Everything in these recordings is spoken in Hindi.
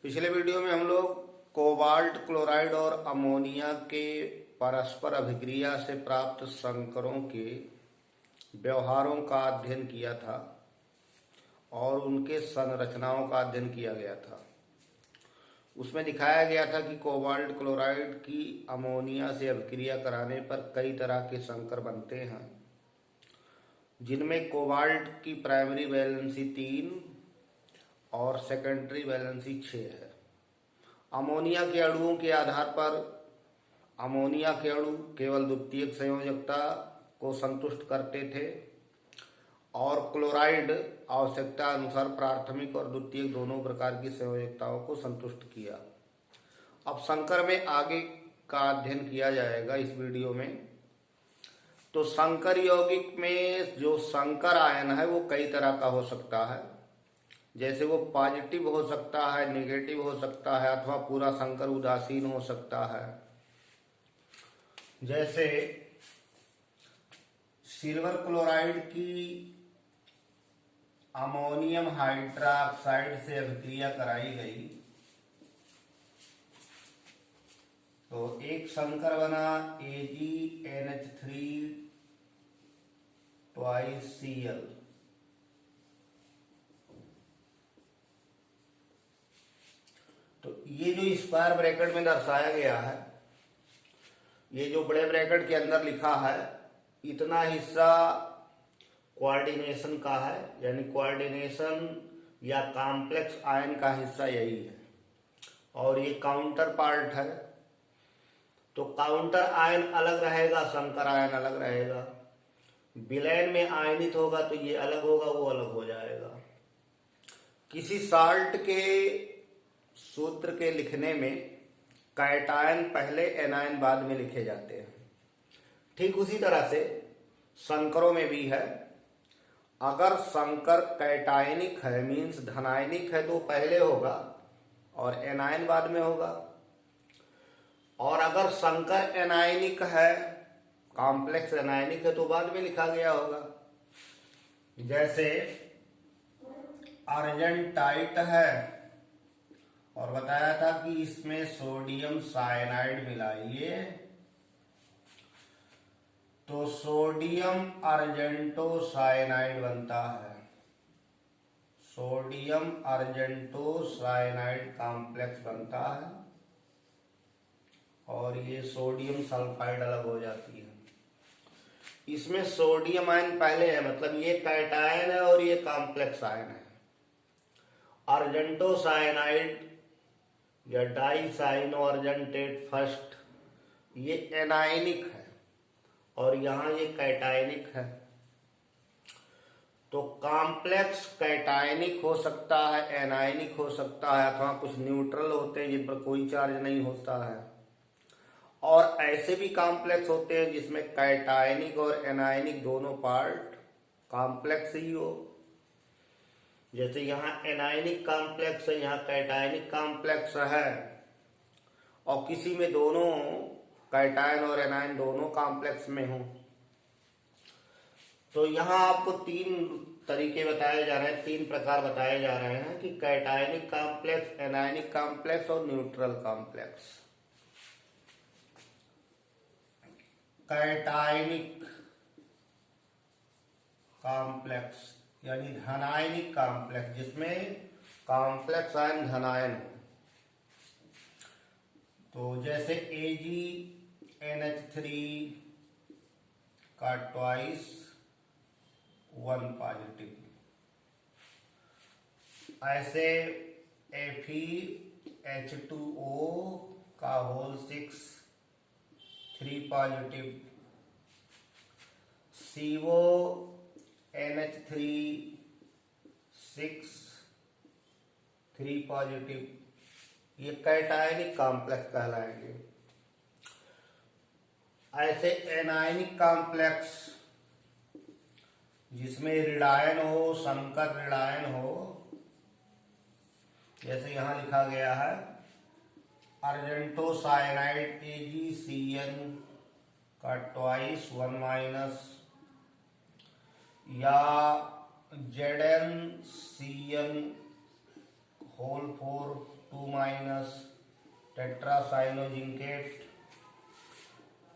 पिछले वीडियो में हम लोग कोबाल्ट क्लोराइड और अमोनिया के परस्पर अभिक्रिया से प्राप्त संकरों के व्यवहारों का अध्ययन किया था और उनके संरचनाओं का अध्ययन किया गया था। उसमें दिखाया गया था कि कोबाल्ट क्लोराइड की अमोनिया से अभिक्रिया कराने पर कई तरह के संकर बनते हैं, जिनमें कोबाल्ट की प्राइमरी वैलेंसी 3 और सेकेंडरी वैलेंसी 6 है। अमोनिया के अणुओं के आधार पर अमोनिया के अणु केवल द्वितीयक संयोजकता को संतुष्ट करते थे और क्लोराइड आवश्यकता अनुसार प्राथमिक और द्वितीयक दोनों प्रकार की संयोजकताओं को संतुष्ट किया। अब संकर में आगे का अध्ययन किया जाएगा इस वीडियो में। तो संकर यौगिक में जो संकर आयन है वो कई तरह का हो सकता है, जैसे वो पॉजिटिव हो सकता है, नेगेटिव हो सकता है, अथवा पूरा संकर उदासीन हो सकता है। जैसे सिल्वर क्लोराइड की अमोनियम हाइड्रोक्साइड से अभिक्रिया कराई गई तो एक संकर बना AgNH3 2Cl। तो ये जो स्क्वायर ब्रैकेट में दर्शाया गया है, ये जो बड़े ब्रैकेट के अंदर लिखा है, इतना हिस्सा कोऑर्डिनेशन का है, यानी कोऑर्डिनेशन या कॉम्प्लेक्स आयन का हिस्सा यही है, और ये काउंटर पार्ट है। तो काउंटर आयन अलग रहेगा, संकर आयन अलग रहेगा। विलयन में आयनित होगा तो ये अलग होगा, वो अलग हो जाएगा। किसी साल्ट के सूत्र के लिखने में कैटायन पहले एनायन बाद में लिखे जाते हैं। ठीक उसी तरह से संकरों में भी है। अगर संकर कैटायनिक है, मीन्स धनायनिक है, तो पहले होगा और एनायन बाद में होगा। और अगर संकर एनायनिक है, कॉम्प्लेक्स एनायनिक है, तो बाद में लिखा गया होगा। जैसे अर्जेंटाइट है और बताया था कि इसमें सोडियम साइनाइड मिलाइए तो सोडियम अर्जेंटो साइनाइड बनता है। सोडियम अर्जेंटो साइनाइड कॉम्प्लेक्स बनता है और ये सोडियम सल्फाइड अलग हो जाती है। इसमें सोडियम आयन पहले है, मतलब ये कैटायन है और ये कॉम्प्लेक्स आयन है। अर्जेंटो साइनाइड या डाइसाइनो अर्जेंटेट फर्स्ट, ये एनायनिक है और यहां ये कैटायनिक है। तो कॉम्प्लेक्स कैटायनिक हो सकता है, एनायनिक हो सकता है, अथवा कुछ न्यूट्रल होते हैं जिन पर कोई चार्ज नहीं होता है। और ऐसे भी कॉम्प्लेक्स होते हैं जिसमें कैटायनिक और एनायनिक दोनों पार्ट कॉम्प्लेक्स ही हो। जैसे यहाँ एनायनिक कॉम्प्लेक्स है, यहाँ कैटायनिक कॉम्प्लेक्स है, और किसी में दोनों कैटायन और एनायन दोनों कॉम्प्लेक्स में हो। तो यहाँ आपको 3 तरीके बताए जा रहे हैं, 3 प्रकार बताए जा रहे हैं कि कैटायनिक कॉम्प्लेक्स, एनायनिक कॉम्प्लेक्स और न्यूट्रल कॉम्प्लेक्स। कैटायनिक कॉम्प्लेक्स यानी धनायनिक कॉम्प्लेक्स, जिसमें कॉम्प्लेक्स आयन धनायन हो। तो जैसे AgNH3 का 2 पॉजिटिव, ऐसे FeH2O का होल 6 3 पॉजिटिव, CONH3 6 3 पॉजिटिव, ये कैटायनिक कॉम्प्लेक्स कहलाएंगे। ऐसे एनायनिक कॉम्प्लेक्स जिसमें ऋणायन हो, संकर ऋणायन हो, जैसे यहां लिखा गया है अर्जेंटो साइनाइड AgCN का 2 या ZnCN whole 4 2 minus tetracyanozincate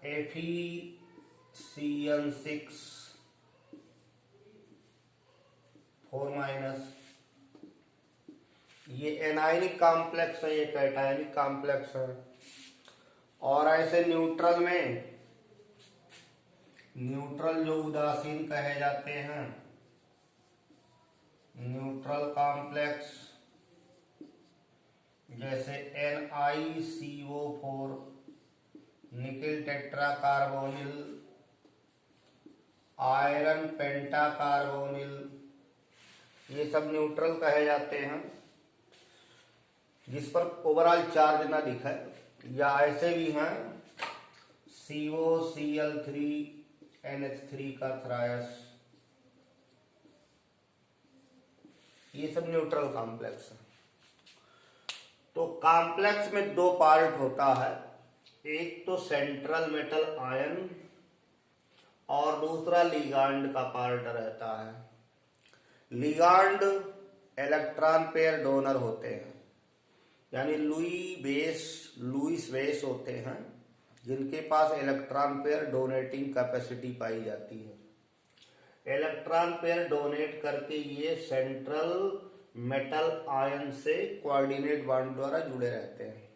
FeCN6 4 minus. ये एनायनिक कॉम्प्लेक्स है, ये कैटायनिक कॉम्प्लेक्स है। और ऐसे न्यूट्रल में, न्यूट्रल जो उदासीन कहे जाते हैं, न्यूट्रल कॉम्प्लेक्स जैसे NiCO4, nickel tetra carbonyl, iron penta carbonyl, ये सब न्यूट्रल कहे जाते हैं जिस पर ओवरऑल चार्ज ना दिखे। या ऐसे भी हैं COCl3NH3 का थ्रायस, ये सब न्यूट्रल कॉम्प्लेक्स है। तो कॉम्प्लेक्स में दो पार्ट होता है, एक तो सेंट्रल मेटल आयन और दूसरा लिगांड का पार्ट रहता है। लिगांड इलेक्ट्रॉन पेयर डोनर होते हैं, यानी लुईस बेस होते हैं जिनके पास इलेक्ट्रॉन पेयर डोनेटिंग कैपेसिटी पाई जाती है। इलेक्ट्रॉन पेयर डोनेट करके ये सेंट्रल मेटल आयन से कोऑर्डिनेट बॉन्ड द्वारा जुड़े रहते हैं।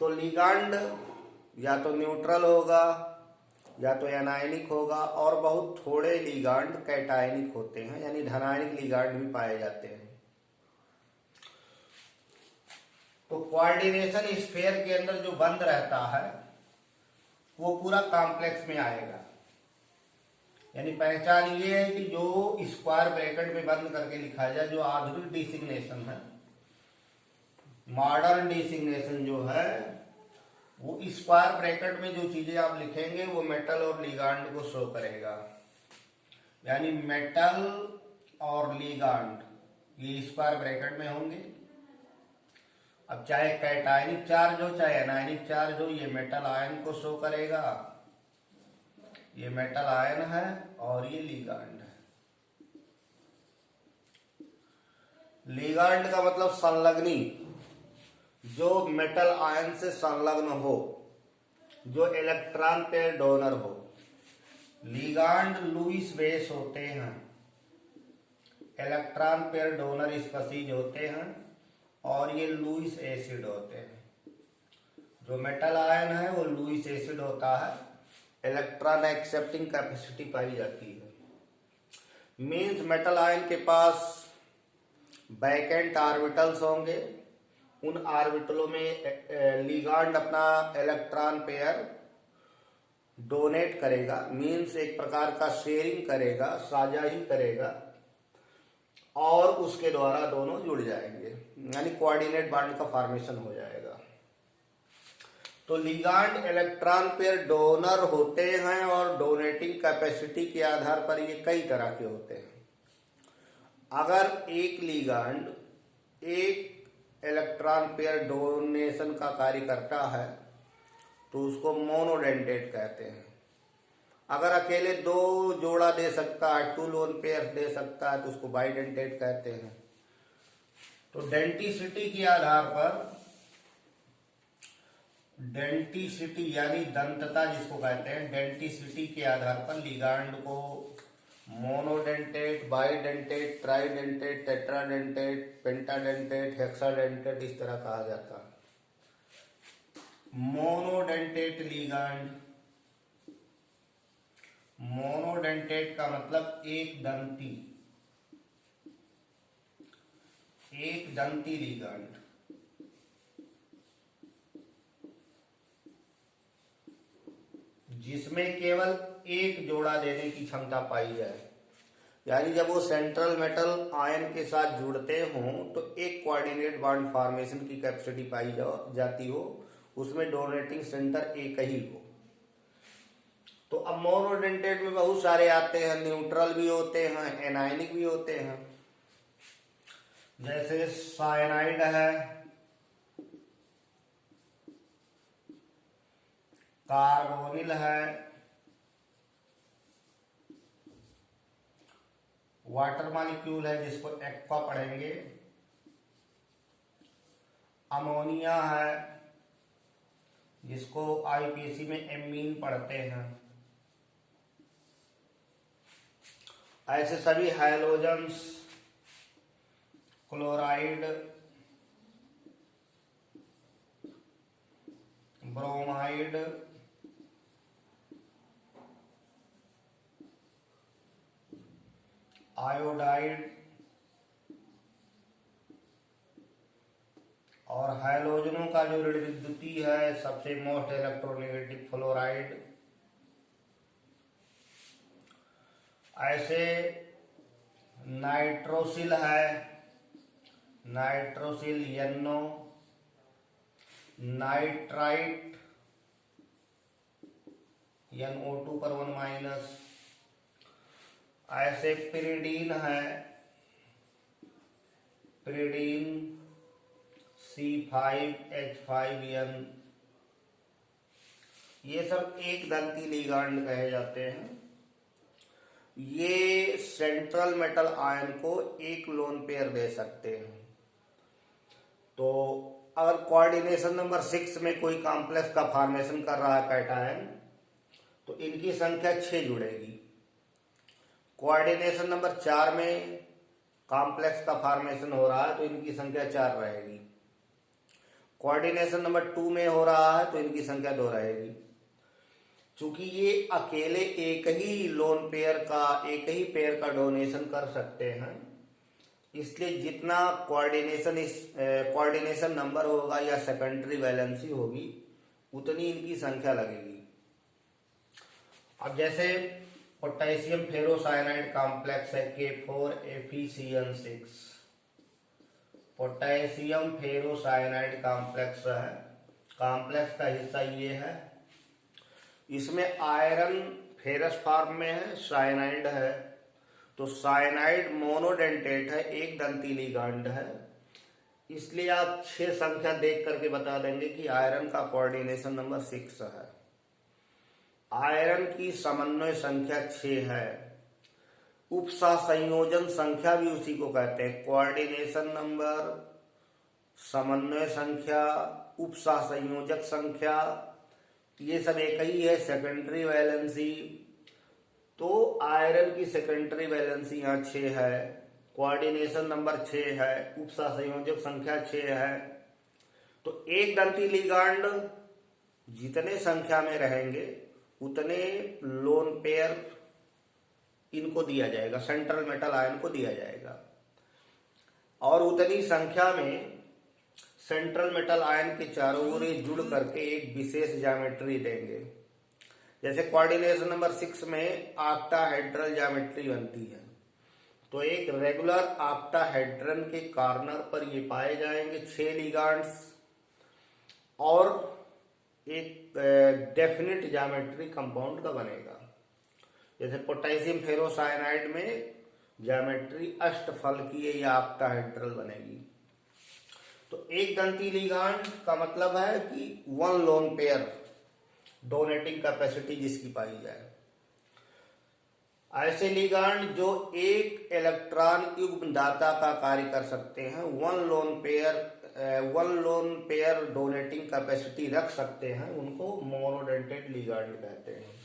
तो लिगांड या तो न्यूट्रल होगा या तो एनायनिक होगा, और बहुत थोड़े लिगांड कैटायनिक होते हैं, यानी धनायनिक लिगांड भी पाए जाते हैं। तो कोऑर्डिनेशन स्फीयर के अंदर जो बंद रहता है वो पूरा कॉम्प्लेक्स में आएगा। यानी पहचान ये है कि जो स्क्वायर ब्रैकेट में बंद करके लिखा जाए, जो आधुनिक डिसिग्नेशन है, मॉडर्न डिसिग्नेशन जो है, वो स्क्वायर ब्रैकेट में जो चीजें आप लिखेंगे वो मेटल और लिगांड को शो करेगा। यानी मेटल और लिगांड ये स्क्वायर ब्रैकेट में होंगे। अब चाहे कैटायनिक चार्ज हो चाहे एनायनिक चार्ज हो, ये मेटल आयन को शो करेगा। ये मेटल आयन है और ये लिगांड है। लिगांड का मतलब संलग्नी, जो मेटल आयन से संलग्न हो, जो इलेक्ट्रॉन पेयर डोनर हो। लिगांड लुईस बेस होते हैं, इलेक्ट्रॉन पेयर डोनर स्पीशीज होते हैं, और ये लुईस एसिड होते हैं। जो मेटल आयन है वो लुईस एसिड होता है, इलेक्ट्रॉन एक्सेप्टिंग कैपेसिटी पाई जाती है। मींस मेटल आयन के पास बैकेंट ऑर्बिटल्स होंगे, उन ऑर्बिटलों में लिगांड अपना इलेक्ट्रॉन पेयर डोनेट करेगा, मींस एक प्रकार का शेयरिंग करेगा, साझाई करेगा, और उसके द्वारा दोनों जुड़ जाएंगे, यानी कोऑर्डिनेट बॉन्ड का फॉर्मेशन हो जाएगा। तो लिगांड इलेक्ट्रॉन पेयर डोनर होते हैं और डोनेटिंग कैपेसिटी के आधार पर ये कई तरह के होते हैं। अगर एक लिगांड एक इलेक्ट्रॉन पेयर डोनेशन का कार्य करता है तो उसको मोनोडेंटेट कहते हैं। अगर अकेले दो जोड़ा दे सकता है, टू लोन पेयर दे सकता है, तो उसको बाइडेंटेट कहते हैं। तो डेंटिसिटी के आधार पर, डेंटिसिटी यानी दंतता जिसको कहते हैं, डेंटिसिटी के आधार पर लिगांड को monodentate, bidentate, tridentate, tetradentate, pentadentate, hexadentate इस तरह कहा जाता है। मोनोडेंटेट लिगांड, मोनोडेंटेट का मतलब एक दंती लिगांड। जिसमें केवल एक जोड़ा देने की क्षमता पाई जाए, यानी जब वो सेंट्रल मेटल आयन के साथ जुड़ते हों तो एक कोऑर्डिनेट बॉन्ड फॉर्मेशन की कैपेसिटी पाई जाती हो, उसमें डोनेटिंग सेंटर एक ही हो। तो अब मोनोडेंटेट में बहुत सारे आते हैं, न्यूट्रल भी होते हैं, एनायनिक भी होते हैं। जैसे साइनाइड है, कार्बोनिल है, वाटर मॉलिक्यूल है जिसको एक्वा पढ़ेंगे, अमोनिया है, जिसको आईपीसी में एमीन पढ़ते हैं। ऐसे सभी हैलोजन्स, क्लोराइड, ब्रोमाइड, आयोडाइड और हैलोजनों का जो ऋण विद्युती है, सबसे मोस्ट इलेक्ट्रोनेगेटिव फ्लोराइड। ऐसे नाइट्रोसिल है, नाइट्रोसिल NO, नाइट्राइट NO2 पर 1-। ऐसे पिरिडीन है, पिरिडीन C5H5N। ये सब एक दंती लिगांड कहे जाते हैं। ये सेंट्रल मेटल आयन को एक लोन पेयर दे सकते हैं। तो अगर कोऑर्डिनेशन नंबर 6 में कोई कॉम्प्लेक्स का फॉर्मेशन कर रहा है कैटायन, तो इनकी संख्या 6 जुड़ेगी। कोऑर्डिनेशन नंबर 4 में कॉम्प्लेक्स का फॉर्मेशन हो रहा है तो इनकी संख्या 4 रहेगी। कोऑर्डिनेशन नंबर 2 में हो रहा है तो इनकी संख्या 2 रहेगी। चूंकि ये अकेले एक ही लोन पेयर का, एक ही पेयर का डोनेशन कर सकते हैं, इसलिए जितना कोऑर्डिनेशन नंबर होगा या सेकेंडरी वैलेंसी होगी, उतनी इनकी संख्या लगेगी। अब जैसे पोटेशियम फेरोसाइनाइड कॉम्प्लेक्स है K4FeCN6, पोटेशियम फेरोसाइनाइड कॉम्प्लेक्स है। कॉम्प्लेक्स का हिस्सा ये है, इसमें आयरन फेरस फॉर्म में है, साइनाइड है। तो साइनाइड मोनोडेंटेट है, एक दंती लिगांड है, इसलिए आप 6 संख्या देख करके बता देंगे कि आयरन का कोऑर्डिनेशन नंबर 6 है। आयरन की समन्वय संख्या 6 है। उपसह संयोजन संख्या भी उसी को कहते हैं। कोऑर्डिनेशन नंबर, समन्वय संख्या, उपसह संयोजक संख्या, ये सब एक ही है। सेकेंडरी वैलेंसी, तो आयरन की सेकेंडरी वैलेंसी यहाँ 6 है, कोऑर्डिनेशन नंबर 6 है, उपसह संयोजक संख्या 6 है। तो एक दंती लिगांड जितने संख्या में रहेंगे उतने लोन पेयर इनको दिया जाएगा, सेंट्रल मेटल आयन को दिया जाएगा, और उतनी संख्या में सेंट्रल मेटल आयन के चारों ओर जुड़ करके एक विशेष ज्योमेट्री देंगे। जैसे कोऑर्डिनेशन नंबर 6 में ऑक्टाहेड्रल ज्योमेट्री बनती है, तो एक रेगुलर ऑक्टाहेड्रन के कॉर्नर पर ये पाए जाएंगे 6 लिगांड्स, और एक डेफिनिट ज्योमेट्री कंपाउंड का बनेगा। जैसे पोटेशियम फेरोसाइनाइड में ज्योमेट्री अष्टफलकीय या ऑक्टाहेड्रल बनेगी। तो एक दंती लिगांड का मतलब है कि 1 लोन पेयर डोनेटिंग कैपेसिटी जिसकी पाई जाए। ऐसे लिगांड जो एक इलेक्ट्रॉन युग्म दाता का कार्य कर सकते हैं, 1 लोन पेयर डोनेटिंग कैपेसिटी रख सकते हैं, उनको मोनोडेंटेड लिगांड कहते हैं।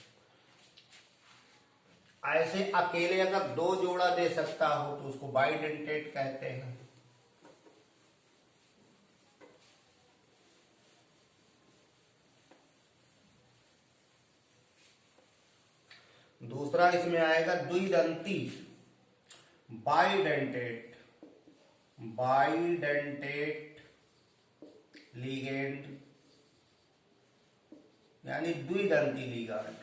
ऐसे अकेले अगर 2 जोड़ा दे सकता हो तो उसको बाइडेंटेड कहते हैं। दूसरा इसमें आएगा द्विदंती, बाइडेंटेट, बाइडेंटेट लिगेंड, यानी द्विदंती लिगांड।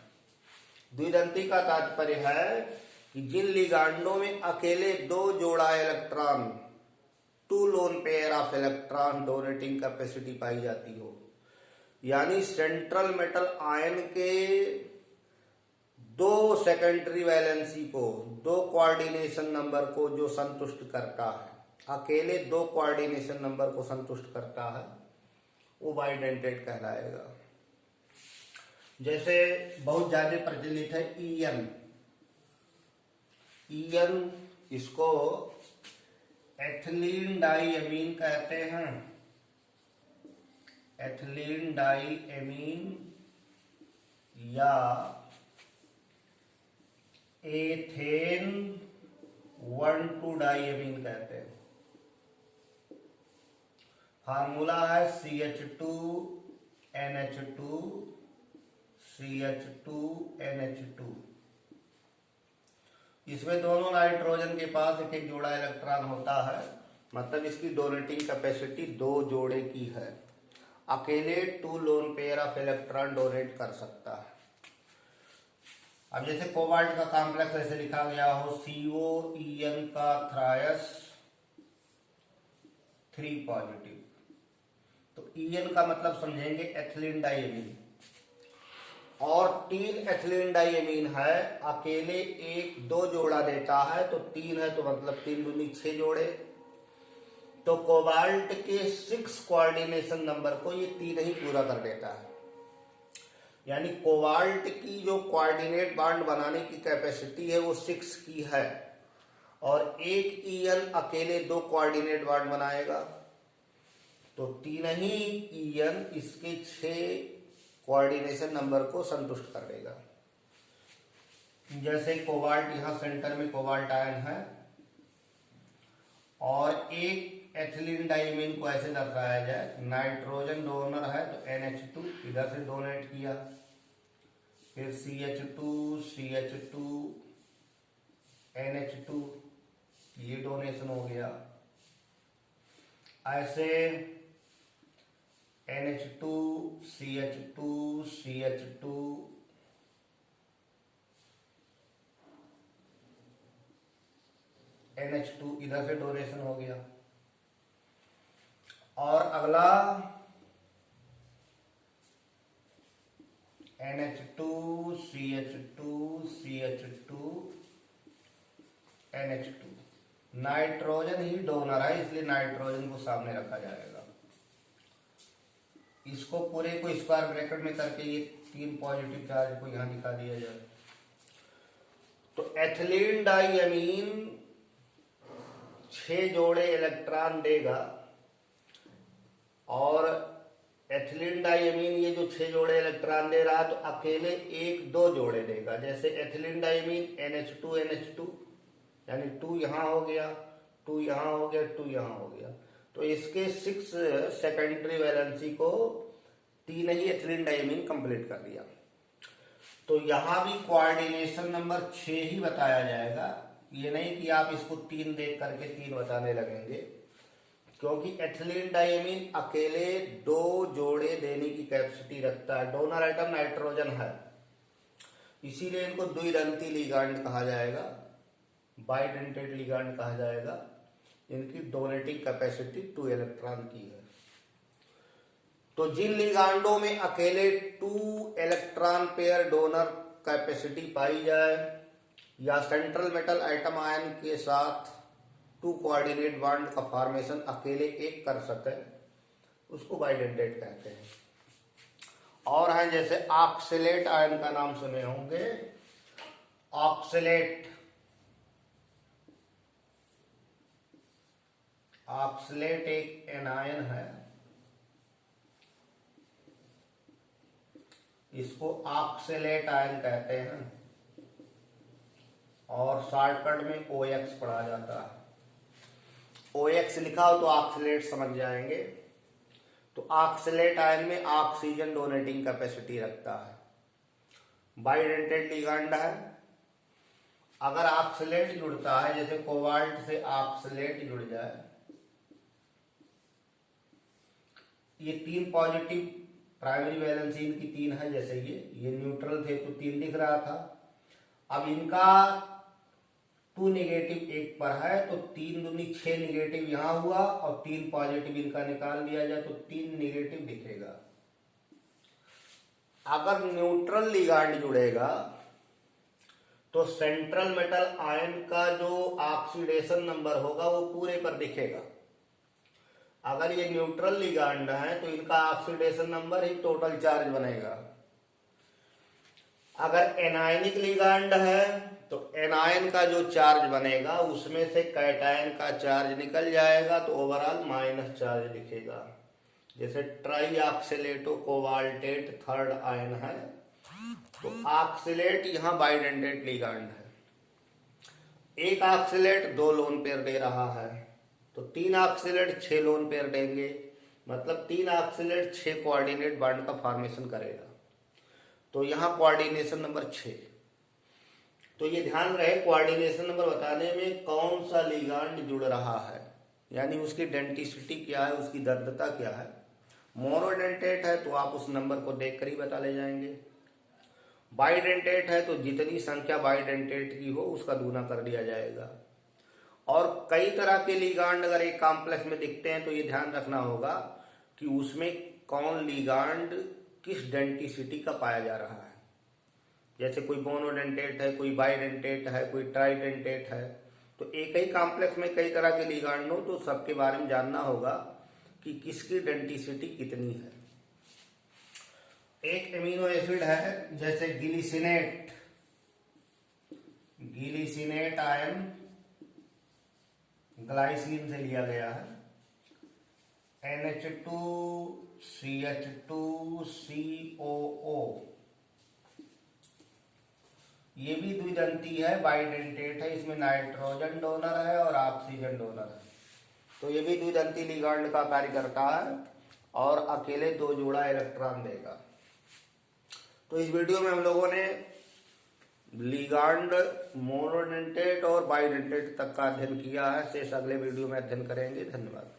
द्विदंती का तात्पर्य है कि जिन लिगांडों में अकेले 2 जोड़ा electron, 2 lone pair of electron donating capacity पाई जाती हो, यानी सेंट्रल मेटल आयन के 2 सेकेंडरी वैलेंसी को, 2 कोऑर्डिनेशन नंबर को जो संतुष्ट करता है, अकेले 2 कोऑर्डिनेशन नंबर को संतुष्ट करता है, वो बाइडेंटेड कहलाएगा। जैसे बहुत ज्यादा प्रचलित है EN, इसको एथिलीन डाइअमीन कहते हैं। एथिलीन डाइएमीन या एथेन 1,2 डाइएमीन कहते हैं। फार्मूला है CH2NH2 CH2NH2। इसमें दोनों नाइट्रोजन के पास एक एक जोड़ा इलेक्ट्रॉन होता है, मतलब इसकी डोनेटिंग कैपेसिटी 2 जोड़े की है। अकेले 2 lone pair of electron donate कर सकता है। अब जैसे कोबाल्ट का कॉम्प्लेक्स ऐसे लिखा गया हो COEN का थ्रायस 3 पॉजिटिव, तो EN का मतलब समझेंगे एथिलीन डाइएमीन, और 3 एथिलीन डाइएमीन है, अकेले 1-2 जोड़ा देता है, तो 3 है तो मतलब 3 दूनी 6 जोड़े। तो कोबाल्ट के 6 कोऑर्डिनेशन नंबर को ये 3 ही पूरा कर देता है। यानी कोबाल्ट की जो कोऑर्डिनेट बॉन्ड बनाने की कैपेसिटी है वो 6 की है, और एक EN अकेले 2 कोऑर्डिनेट बॉन्ड बनाएगा, तो 3 ही EN इसके 6 कोऑर्डिनेशन नंबर को संतुष्ट कर देगा। जैसे कोबाल्ट यहां सेंटर में कोबाल्ट आयन है, और एक एथिलीन डाइएमीन को ऐसे दर्शाया जाए, नाइट्रोजन डोनर है तो NH2 इधर से डोनेट किया, फिर CH2 CH2 NH2 ये डोनेशन हो गया। ऐसे NH2 CH2 CH2 NH2 इधर से डोनेशन हो गया। और अगला NH2 CH2 CH2 NH2, nitrogen ही डोनर है इसलिए नाइट्रोजन को सामने रखा जाएगा। इसको पूरे को स्क्वायर ब्रैकेट में करके ये 3 पॉजिटिव चार्ज को यहां दिखा दिया जाए। तो एथिलीन डाइएमीन 6 जोड़े इलेक्ट्रॉन देगा, और एथिलीन डाइएमीन ये जो 6 जोड़े इलेक्ट्रॉन दे रहा है तो अकेले 1-2 जोड़े देगा। जैसे एथिलीन डाइएमीन NH2 NH2, यानी 2 यहां हो गया, 2 यहां हो गया, 2 यहां हो गया, तो इसके 6 सेकेंडरी वैलेंसी को 3 ही एथिलीन डाइएमीन कंप्लीट कर दिया। तो यहां भी कोऑर्डिनेशन नंबर 6 ही बताया जाएगा, ये नहीं कि आप इसको 3 देख करके 3 बताने लगेंगे, क्योंकि एथिलीन डाइएमीन अकेले 2 जोड़े देने की कैपेसिटी रखता है। डोनर आइटम नाइट्रोजन है, इसीलिए इनको द्विदंती लिगांड कहा जाएगा, बाइडेंटेड लिगांड कहा जाएगा। इनकी डोनेटिंग कैपेसिटी 2 इलेक्ट्रॉन की है। तो जिन लिगांडों में अकेले 2 इलेक्ट्रॉन पेयर डोनर कैपेसिटी पाई जाए, या सेंट्रल मेटल आइटम आयन के साथ 2 कोऑर्डिनेट बॉन्ड का फॉर्मेशन अकेले एक कर सके, उसको बाइडेंटेड कहते हैं। और हैं जैसे ऑक्सलेट आयन का नाम सुने होंगे, ऑक्सलेट एक एनायन है, इसको ऑक्सलेट आयन कहते हैं, और शॉर्टकट में OX पढ़ा जाता है। OX लिखा हो तो ऑक्सलेट समझ जाएंगे। तो ऑक्सलेट आयन में ऑक्सीजन डोनेटिंग कैपेसिटी रखता है, बाइडेंटेड लिगांड है। अगर ऑक्सलेट जुड़ता है, जैसे कोबाल्ट से ऑक्सलेट जुड़ जाए, ये 3 पॉजिटिव प्राइमरी वैलेंसी इनकी 3 है, जैसे ये न्यूट्रल थे तो 3 दिख रहा था। अब इनका 2 निगेटिव 1 पर है, तो 3 दूनी 6 निगेटिव यहां हुआ, और 3 पॉजिटिव इनका निकाल दिया जाए तो 3 निगेटिव दिखेगा। अगर न्यूट्रल लिगांड जुड़ेगा तो सेंट्रल मेटल आयन का जो ऑक्सीडेशन नंबर होगा वो पूरे पर दिखेगा। अगर ये न्यूट्रल लिगांड है तो इनका ऑक्सीडेशन नंबर ही टोटल चार्ज बनेगा। अगर एनायनिक लिगांड है तो एनायन का जो चार्ज बनेगा उसमें से कैटायन का चार्ज निकल जाएगा, तो ओवरऑल माइनस चार्ज दिखेगा। जैसे ट्राई ऑक्सिलेटो कोबाल्टेट थर्ड आयन है, तो ऑक्सिलेट यहाँ बाइडेंटेट लिगांड है। एक ऑक्सिलेट 2 लोन पेयर दे रहा है, तो 3 ऑक्सिलेट 6 लोन पेयर देंगे, मतलब 3 ऑक्सिलेट 6 कोऑर्डिनेट बॉन्ड का फॉर्मेशन करेगा। तो यहाँ कोऑर्डिनेशन नंबर 6। तो ये ध्यान रहे कोऑर्डिनेशन नंबर बताने में कौन सा लिगांड जुड़ रहा है, यानी उसकी डेंटिसिटी क्या है, उसकी दर्दता क्या है। मोनोडेंटेट है तो आप उस नंबर को देखकर ही बता ले जाएंगे। बाइडेंटेट है तो जितनी संख्या बाइडेंटेट की हो उसका दूना कर दिया जाएगा। और कई तरह के लिगांड अगर एक कॉम्प्लेक्स में दिखते हैं तो ये ध्यान रखना होगा कि उसमें कौन लिगांड किस डेंटिसिटी का पाया जा रहा है। जैसे कोई मोनोडेंटेट है, कोई बाइडेंटेट है, कोई ट्राइडेंटेट है, तो एक ही कॉम्प्लेक्स में कई तरह के लिगांड हो तो सबके बारे में जानना होगा कि किसकी डेंटिसिटी कितनी है। एक एमिनो एसिड है जैसे गिलिसिनेट आयन ग्लाइसिन से लिया गया है, NH2CH2COO, ये भी द्विदंती है, बाइडेंटेट है, इसमें नाइट्रोजन डोनर है और ऑक्सीजन डोनर है। तो ये भी द्विदंती लिगांड का कार्य करता है और अकेले 2 जोड़ा इलेक्ट्रॉन देगा। तो इस वीडियो में हम लोगों ने लिगांड मोनोडेंटेट और बाइडेंटेट तक का अध्ययन किया है। शेष अगले वीडियो में अध्ययन करेंगे। धन्यवाद।